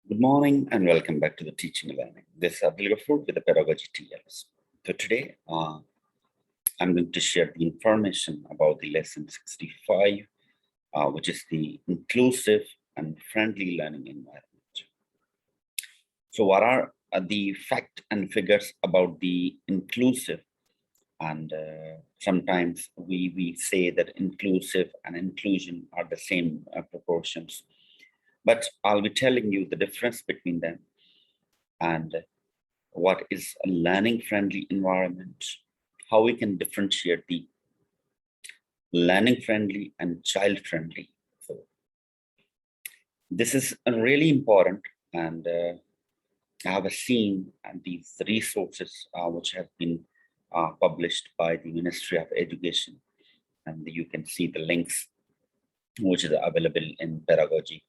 Good morning and welcome back to the Teaching and Learning. This is Abdul Ghafoor with the Pedagogy TLS. So today, I'm going to share the information about the lesson 65, which is the inclusive and friendly learning environment. So what are the facts and figures about the inclusive? And sometimes we say that inclusive and inclusion are the same proportions. But I'll be telling you the difference between them and what is a learning-friendly environment, how we can differentiate the learning-friendly and child-friendly. So this is really important, and I have seen these resources which have been published by the Ministry of Education, and you can see the links which is available in Pedagogy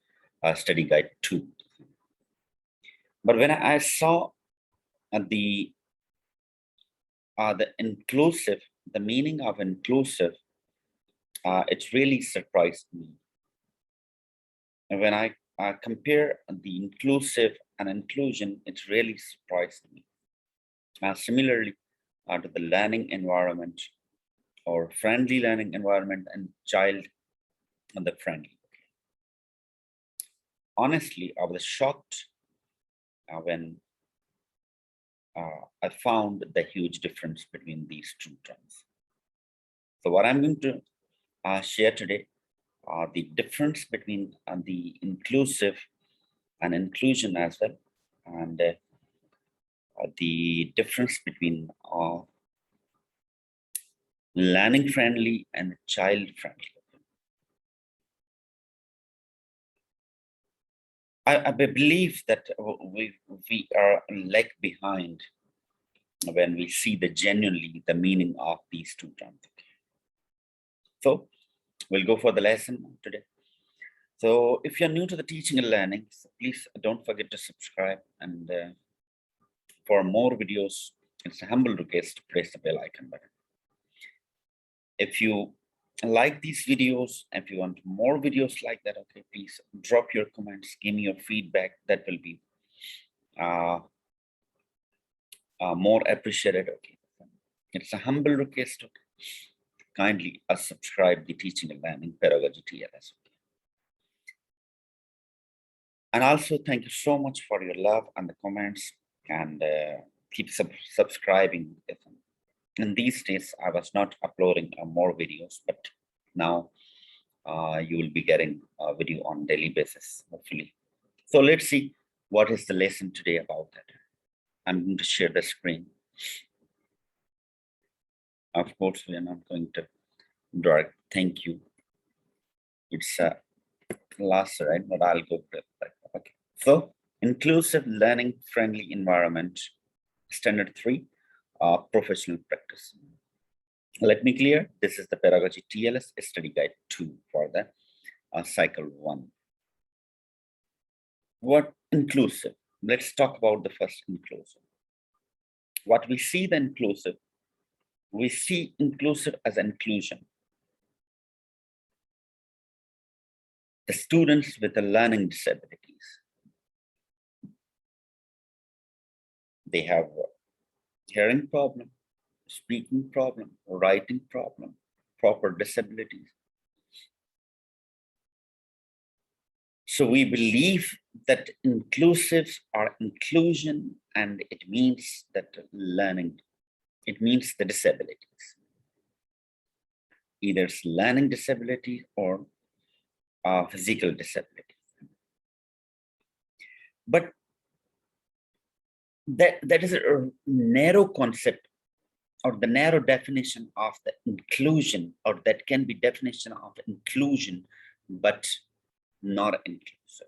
Study Guide 2. But when I saw the inclusive, the meaning of inclusive, it really surprised me. And when I compare the inclusive and inclusion, it really surprised me. Similarly, to the learning environment or friendly learning environment and child and the friendly. Honestly, I was shocked when I found the huge difference between these two terms. So what I'm going to share today are the difference between the inclusive and inclusion as well, and the difference between learning friendly and child friendly. I believe that we are lag behind when we see genuinely the meaning of these two terms. So we'll go for the lesson today. So if you're new to the teaching and learning, so please don't forget to subscribe, and for more videos, it's a humble request to press the bell icon button. If you like these videos, if you want more videos like that, okay, please drop your comments, give me your feedback. That will be more appreciated. Okay, it's a humble request. Okay. Kindly subscribe the Teaching and Learning Pedagogy TLS. And also thank you so much for your love and the comments, and keep subscribing. In these days, I was not uploading more videos, but now you will be getting a video on daily basis, hopefully. So let's see what is the lesson today about that. I'm going to share the screen. Of course, we are not going to direct thank you. It's last, right? But I'll go to it. Okay. So inclusive learning friendly environment, standard 3, professional practice. Let me clear, this is the Pedagogy TLS Study Guide 2 for the cycle 1. What inclusive? Let's talk about the first inclusive. What we see the inclusive, we see inclusive as inclusion. The students with the learning disabilities, they have hearing problem, speaking problem, writing problem, proper disabilities. So we believe that inclusives are inclusion, and it means that learning, it means the disabilities. Either it's learning disability or physical disability. But that is a narrow concept, or the narrow definition of the inclusion, or that can be definition of inclusion, but not inclusive.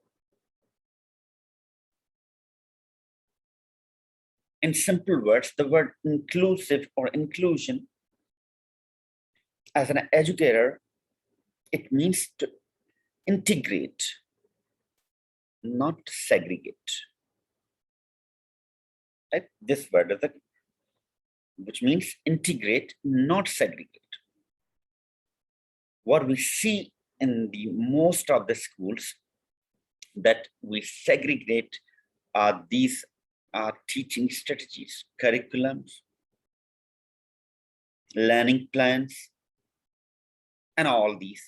In simple words, the word inclusive or inclusion, as an educator, it means to integrate, not segregate. Right? This word is which means integrate, not segregate. What we see in the most of the schools, that we segregate these teaching strategies, curriculums, learning plans, and all these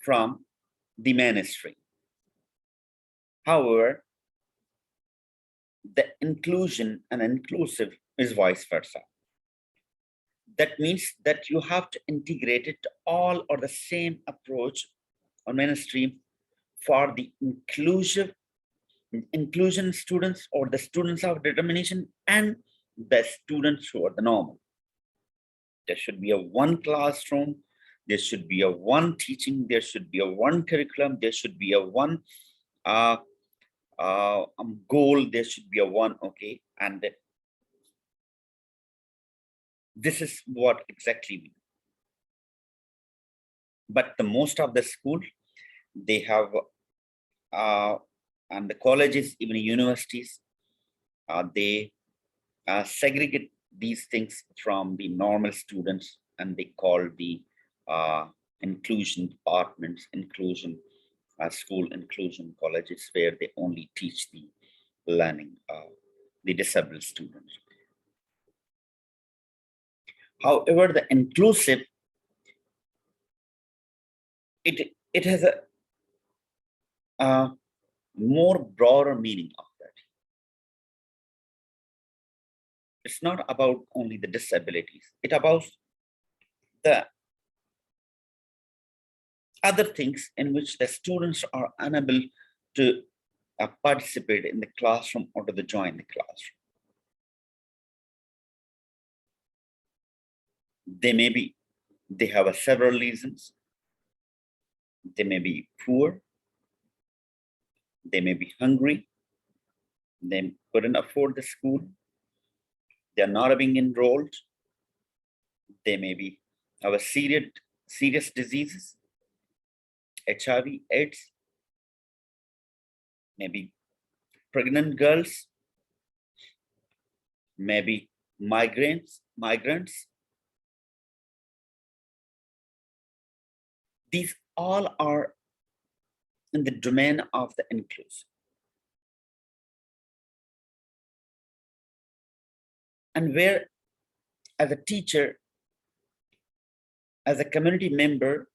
from the mainstream. However, the inclusion and inclusive is vice versa. That means that you have to integrate it all or the same approach on mainstream for the inclusion students or the students of determination and the students who are the normal. There should be a one classroom, there should be a one teaching, there should be a one curriculum, there should be a one goal, there should be a one, okay, and this is what exactly we do. But the most of the school, they have and the colleges, even universities, they segregate these things from the normal students, and they call the inclusion departments, inclusion school inclusion colleges, where they only teach the learning, the disabled students. However, the inclusive, it has a more broader meaning of that. It's not about only the disabilities, it about the other things in which the students are unable to participate in the classroom or to join the classroom. They have several reasons. They may be poor, they may be hungry, they couldn't afford the school, they're not being enrolled, they may be have a serious diseases, HIV, AIDS, maybe pregnant girls, maybe migrants. These all are in the domain of the inclusive. And where, as a teacher, as a community member,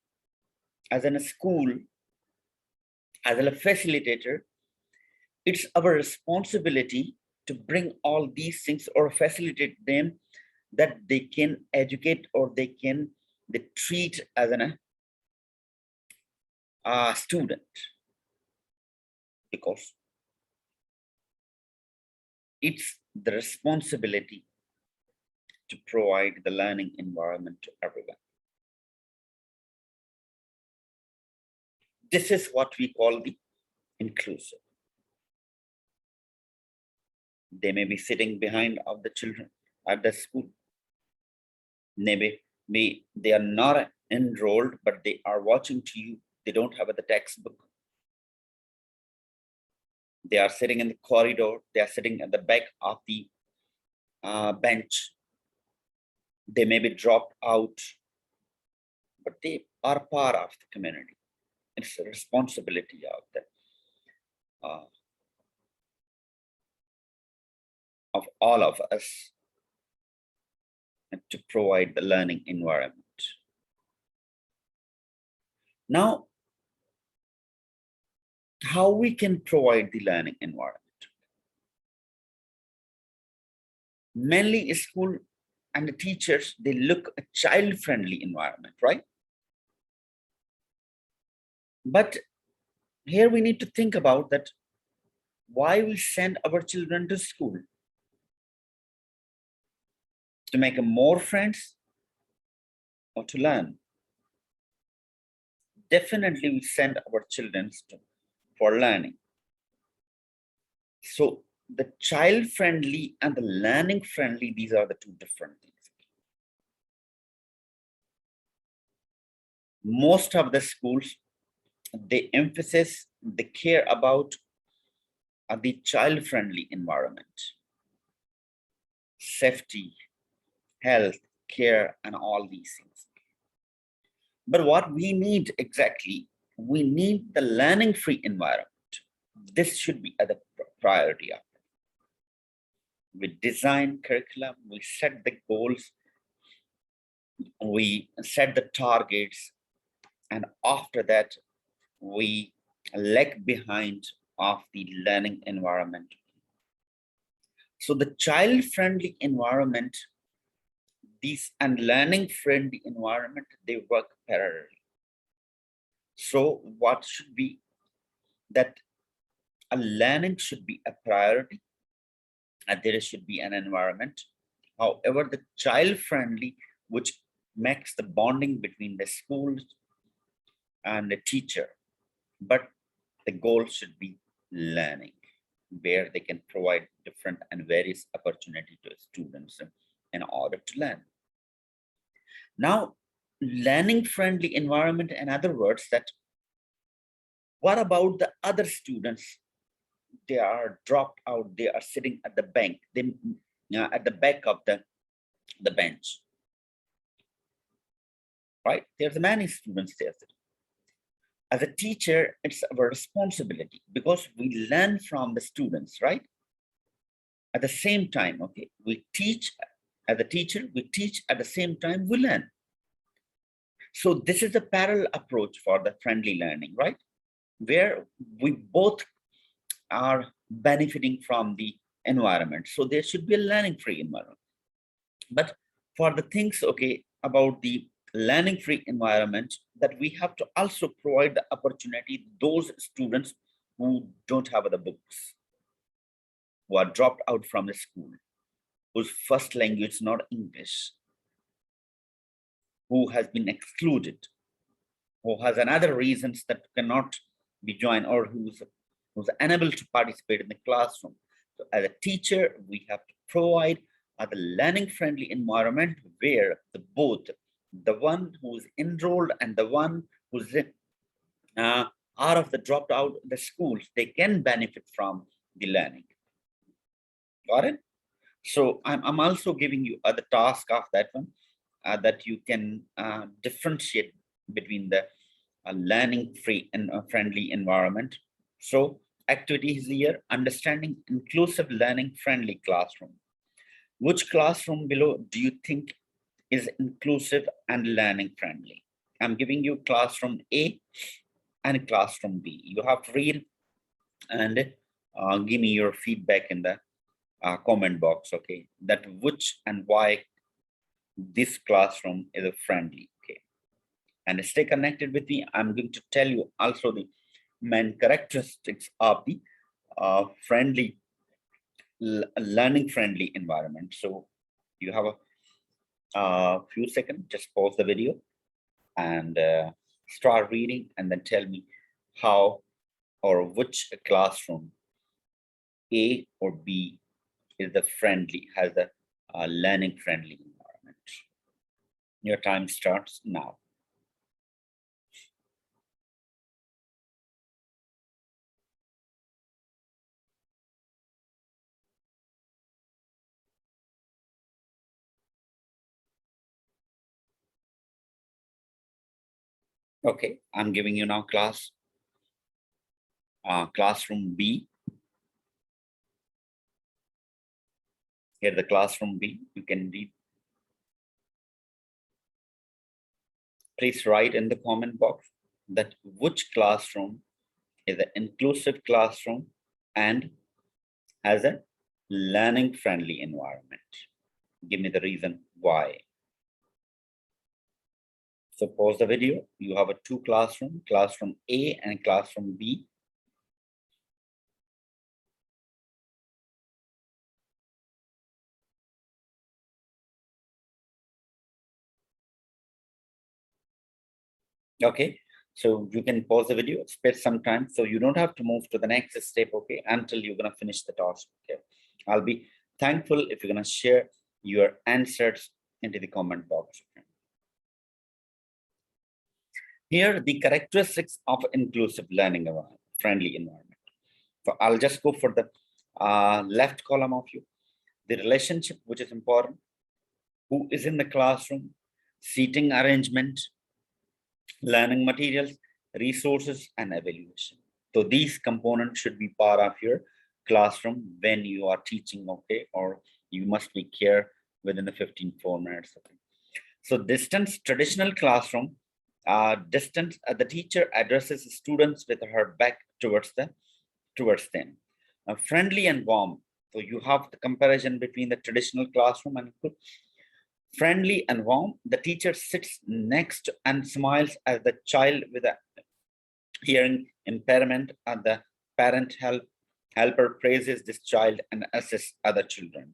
as in a school, as a facilitator, it's our responsibility to bring all these things or facilitate them, that they can educate or they treat as a student, because it's the responsibility to provide the learning environment to everyone. This is what we call the inclusive. They may be sitting behind of the children at the school. Maybe they are not enrolled, but they are watching to you. They don't have the textbook. They are sitting in the corridor. They are sitting at the back of the bench. They may be dropped out, but they are part of the community. It's a responsibility of them, of all of us, to provide the learning environment. Now, how we can provide the learning environment? Mainly school and the teachers, they look a child-friendly environment, right? But here we need to think about that, why we send our children to school? To make more friends or to learn? Definitely we send our children for learning. So the child-friendly and the learning-friendly, these are the two different things. Most of the schools, they care about the child-friendly environment, safety, health, care, and all these things. But what we need exactly we need the learning-free environment. This should be at the priority of it. We design curriculum, we set the goals, we set the targets, and after that, we lag behind of the learning environment. So the child-friendly environment, these and learning-friendly environment, they work parallelly. So what should be that a learning should be a priority and there should be an environment. However, the child-friendly, which makes the bonding between the schools and the teacher, but the goal should be learning, where they can provide different and various opportunity to students in order to learn. Now, learning-friendly environment, in other words, that what about the other students? They are dropped out, they are sitting at the bank, they at the back of the bench, right? There's many students there. As a teacher, it's our responsibility because we learn from the students, right? At the same time, okay, we teach as a teacher, we teach at the same time we learn. So this is a parallel approach for the friendly learning, right? Where we both are benefiting from the environment. So there should be a learning-free environment. But for the things, okay, about the learning-free environment, that we have to also provide the opportunity those students who don't have the books, who are dropped out from the school, whose first language is not English, who has been excluded, who has another reasons that cannot be joined, or who's unable to participate in the classroom. So as a teacher, we have to provide a learning-friendly environment where both the one who's enrolled and the one who's out of the dropped out the schools, they can benefit from the learning. Got it? So I'm also giving you the task of that one, that you can differentiate between the learning-free and friendly environment. So activities here, understanding inclusive learning friendly classroom. Which classroom below do you think is inclusive and learning friendly? I'm giving you classroom A and classroom B. You have to read and give me your feedback in the comment box, okay? That which and why this classroom is a friendly, okay? And stay connected with me. I'm going to tell you also the main characteristics of the friendly learning friendly environment. So you have a few seconds, just pause the video and start reading and then tell me how or which classroom A or B is the friendly, has a learning friendly environment. Your time starts now. Okay, I'm giving you now classroom B. Here the classroom B, you can read. Please write in the comment box that which classroom is an inclusive classroom and has a learning friendly environment. Give me the reason why. So pause the video. You have a two classroom, classroom A and classroom B. Okay, so you can pause the video, spend some time, so you don't have to move to the next step, okay, until you're gonna finish the task. Okay, I'll be thankful if you're gonna share your answers into the comment box. Okay? Here, the characteristics of inclusive learning environment, friendly environment. So I'll just go for the left column of you. The relationship, which is important. Who is in the classroom? Seating arrangement, learning materials, resources, and evaluation. So these components should be part of your classroom when you are teaching, okay, or you must be care within the 4 minutes. Okay. So distance, traditional classroom, distance, the teacher addresses students with her back towards them. Friendly and warm. So you have the comparison between the traditional classroom and friendly and warm. The teacher sits next and smiles at the child with a hearing impairment, and the helper praises this child and assists other children.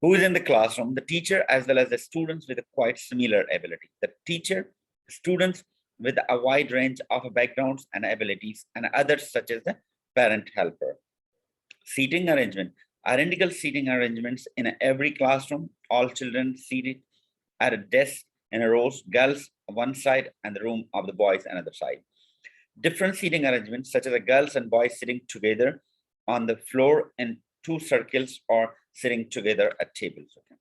Who is in the classroom? The teacher as well as the students with a quite similar ability. The teacher, students with a wide range of backgrounds and abilities, and others such as the parent helper. Seating arrangement, identical seating arrangements in every classroom, all children seated at a desk in a rows, girls one side and the room of the boys another side. Different seating arrangements such as the girls and boys sitting together on the floor in 2 circles or sitting together at tables. Okay.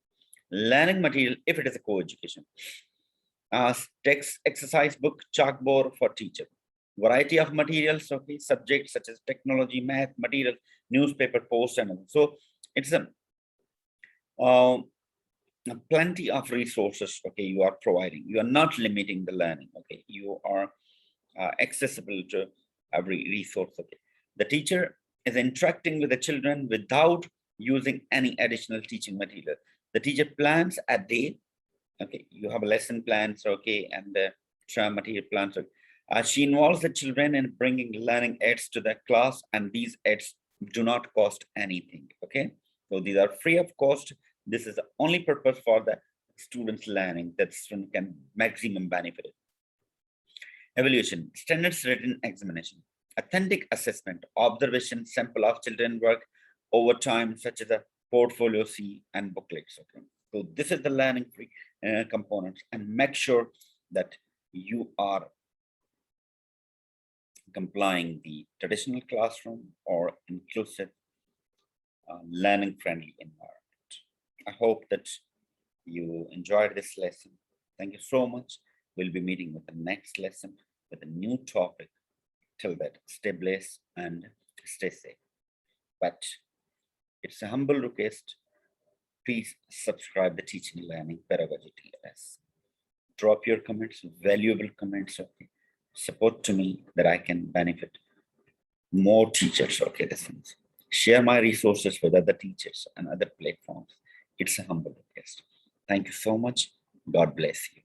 Learning material, if it is a co-education. Text, exercise book, chalkboard for teacher. Variety of materials, okay, subjects such as technology, math, material, newspaper, post, and so it's a plenty of resources, okay, you are providing. You are not limiting the learning, okay, you are accessible to every resource, okay. The teacher is interacting with the children without using any additional teaching material. The teacher plans a day, okay, you have a lesson plans, okay, and the material plans. She involves the children in bringing learning aids to the class, and these aids do not cost anything, okay. So these are free of cost. This is the only purpose for the students learning, that student can maximum benefit. Evaluation, standards written examination, authentic assessment, observation, sample of children work over time, such as a portfolio C and booklets. Okay. So this is the learning free components, and make sure that you are complying the traditional classroom or inclusive learning friendly environment. I hope that you enjoyed this lesson. Thank you so much. We'll be meeting with the next lesson with a new topic. Till that, stay blessed and stay safe. But it's a humble request. Please subscribe the Teaching and Learning Pedagogy TLS. Drop your comments, valuable comments, okay. Support to me that I can benefit more teachers, okay. This means share my resources with other teachers and other platforms. It's a humble request. Thank you so much. God bless you.